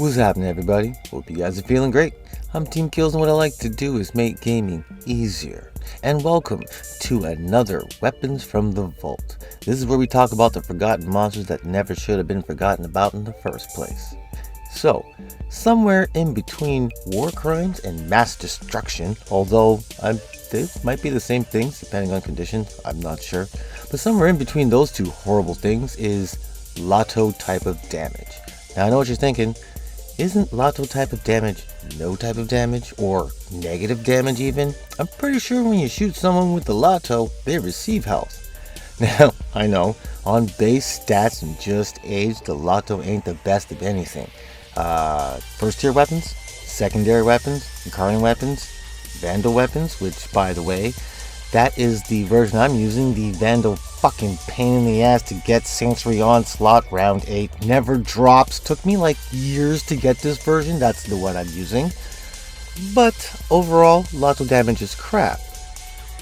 What's happening, everybody? Hope you guys are feeling great. I'm Team Kills, and what I like to do is make gaming easier. And welcome to another Weapons from the Vault. This is where we talk about the forgotten monsters that never should have been forgotten about in the first place. So, somewhere in between war crimes and mass destruction, although they might be the same things depending on conditions, I'm not sure. But somewhere in between those two horrible things is Lato type of damage. Now I know what you're thinking. Isn't Lato type of damage no type of damage, or negative damage even? I'm pretty sure when you shoot someone with the Lato, they receive health. Now, I know, on base stats and just age, the Lato ain't the best of anything. First tier weapons, secondary weapons, Incarnon weapons, Vandal weapons, which, by the way, that is the version I'm using. The Vandal fucking pain in the ass to get. Sanctuary Onslaught round 8 never drops. Took me like years to get this version. That's the one I'm using. But overall, Lato damage is crap,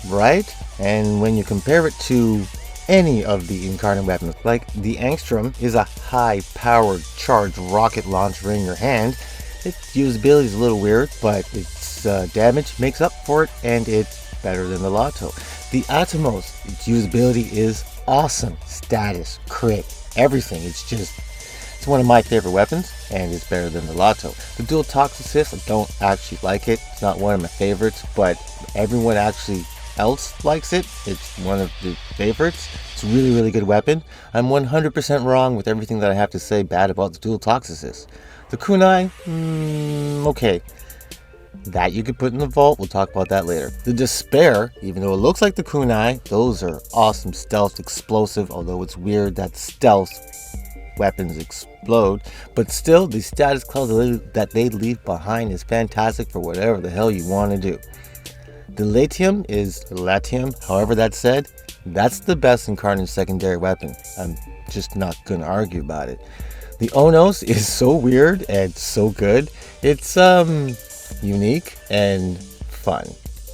right? And when you compare it to any of the Incarnon weapons, like the Angstrom is a high-powered charged rocket launcher in your hand. Its usability is a little weird, but its damage makes up for it, and it's better than the Lato. The Atomos, its usability is awesome. Status, crit, everything. It's one of my favorite weapons, and it's better than the Lato. The dual Toxicist, I don't actually like it. It's not one of my favorites, but everyone actually else likes it. It's one of the favorites. It's a really, really good weapon. I'm 100% wrong with everything that I have to say bad about the dual Toxicist. The Kunai, okay. That you could put in the vault. We'll talk about that later. The Despair, even though it looks like the Kunai, those are awesome stealth explosive, although it's weird that stealth weapons explode. But still, the status cloud that they leave behind is fantastic for whatever the hell you want to do. The Latium, however that's said, that's the best Incarnon secondary weapon. I'm just not going to argue about it. The Onos is so weird and so good. It's unique and fun.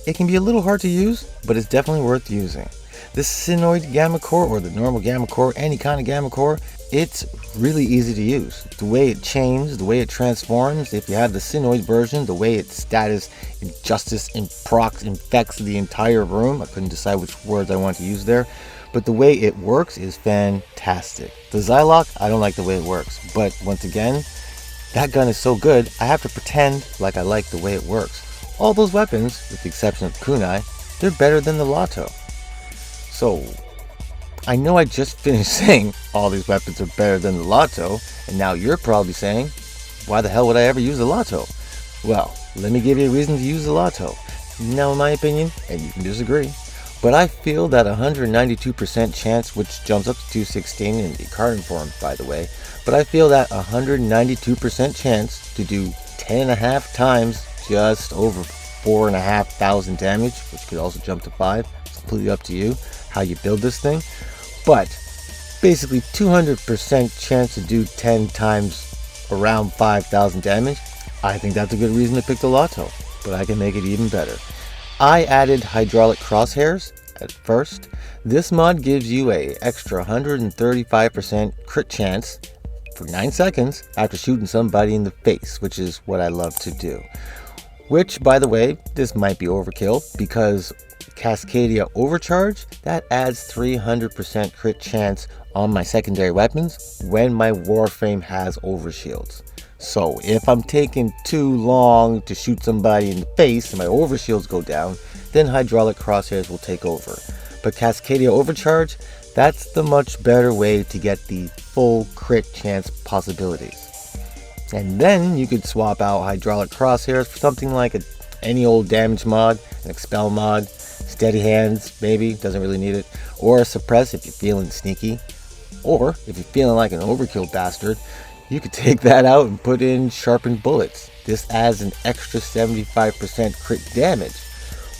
It can be a little hard to use, but it's definitely worth using. The Synoid Gamma Core, or the normal Gamma Core, any kind of Gamma Core, it's really easy to use. The way it changes, the way it transforms, if you have the Synoid version, the way its status, injustice, and procs infects the entire room. I couldn't decide which words I want to use there, but the way it works is fantastic. The Zylok, I don't like the way it works, but once again, that gun is so good, I have to pretend like I like the way it works. All those weapons, with the exception of the Kunai, they're better than the Lato. So, I know I just finished saying all these weapons are better than the Lato, and now you're probably saying, why the hell would I ever use the Lato? Well, let me give you a reason to use the Lato. Now, in my opinion, and you can disagree, but I feel that 192% chance, which jumps up to 216 in the Incarnon form, by the way, but I feel that 192% chance to do 10.5 times just over 4,500 damage, which could also jump to 5. It's completely up to you how you build this thing. But basically 200% chance to do 10 times around 5,000 damage. I think that's a good reason to pick the Lato, but I can make it even better. I added hydraulic crosshairs at first. This mod gives you a extra 135% crit chance for 9 seconds after shooting somebody in the face, which is what I love to do. Which, by the way, this might be overkill, because Cascadia Overcharge, that adds 300% crit chance on my secondary weapons when my Warframe has overshields. So if I'm taking too long to shoot somebody in the face and my overshields go down, then hydraulic crosshairs will take over. But Cascadia Overcharge, that's the much better way to get the full crit chance possibilities. And then you could swap out hydraulic crosshairs for something like any old damage mod, an expel mod, steady hands maybe, doesn't really need it, or a suppress if you're feeling sneaky, or if you're feeling like an overkill bastard, you could take that out and put in sharpened bullets. This adds an extra 75% crit damage.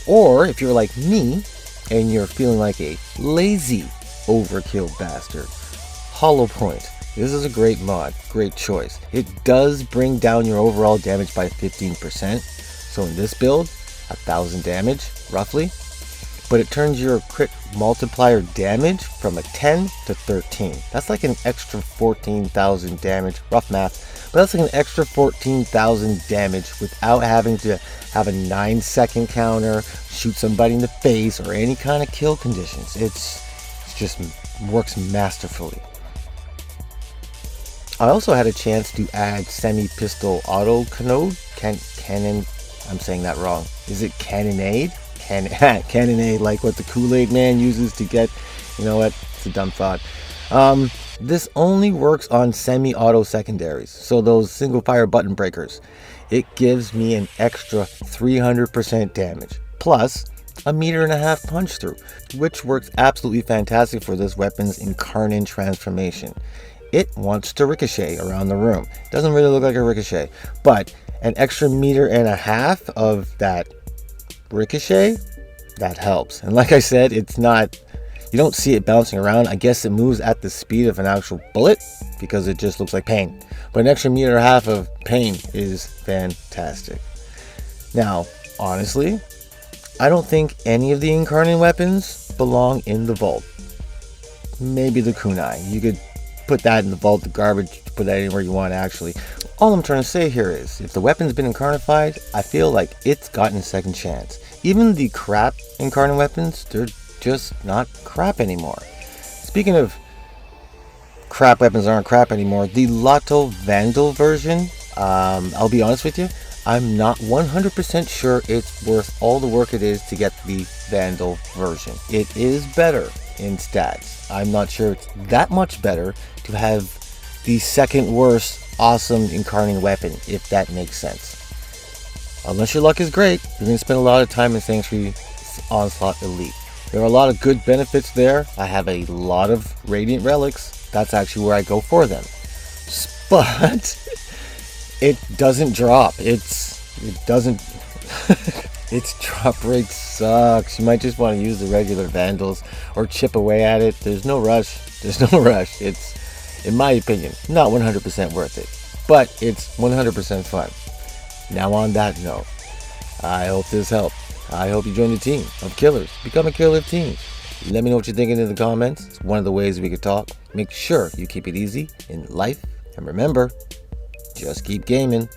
Or if you're like me and you're feeling like a lazy overkill bastard, Hollow Point. This is a great mod, great choice. It does bring down your overall damage by 15%. So in this build, 1,000 damage, roughly. but it turns your crit multiplier damage from a 10 to 13. That's like an extra 14,000 damage, rough math, but that's like an extra 14,000 damage without having to have a 9-second counter, shoot somebody in the face, or any kind of kill conditions. It's just works masterfully. I also had a chance to add semi-pistol auto cannon. I'm saying that wrong. Is it cannonade? Cannonade, like what the Kool-Aid man uses to get, you know what? It's a dumb thought. This only works on semi-auto secondaries, so those single-fire button breakers. It gives me an extra 300% damage, plus a 1.5 meter punch through, which works absolutely fantastic for this weapon's Incarnon transformation. It wants to ricochet around the room. Doesn't really look like a ricochet, but an extra 1.5 meters of that ricochet, that helps. And like I said, it's not, you don't see it bouncing around. I guess it moves at the speed of an actual bullet because it just looks like pain. But an extra 1.5 meters of pain is fantastic. Now, honestly, I don't think any of the Incarnon weapons belong in the vault. Maybe the kunai. You could put that in the vault, the garbage, put that anywhere you want actually. All I'm trying to say here is, if the weapon's been incarnified, I feel like it's gotten a second chance. Even the crap Incarnon weapons, they're just not crap anymore. Speaking of crap weapons aren't crap anymore, the Lato Vandal version, I'll be honest with you, I'm not 100% sure it's worth all the work it is to get the Vandal version. It is better in stats. I'm not sure it's that much better to have the second worst awesome Incarning weapon, if that makes sense. Unless your luck is great, you're going to spend a lot of time in Sanctuary Onslaught Elite. There are a lot of good benefits there. I have a lot of Radiant Relics. That's actually where I go for them. But it doesn't drop. Its drop rate sucks. You might just want to use the regular Vandals or chip away at it. There's no rush. It's, in my opinion, not 100% worth it, but it's 100% fun. Now on that note, I hope this helped. I hope you join the team of killers. Become a killer team. Let me know what you're thinking in the comments. It's one of the ways we could talk. Make sure you keep it easy in life. And remember, just keep gaming.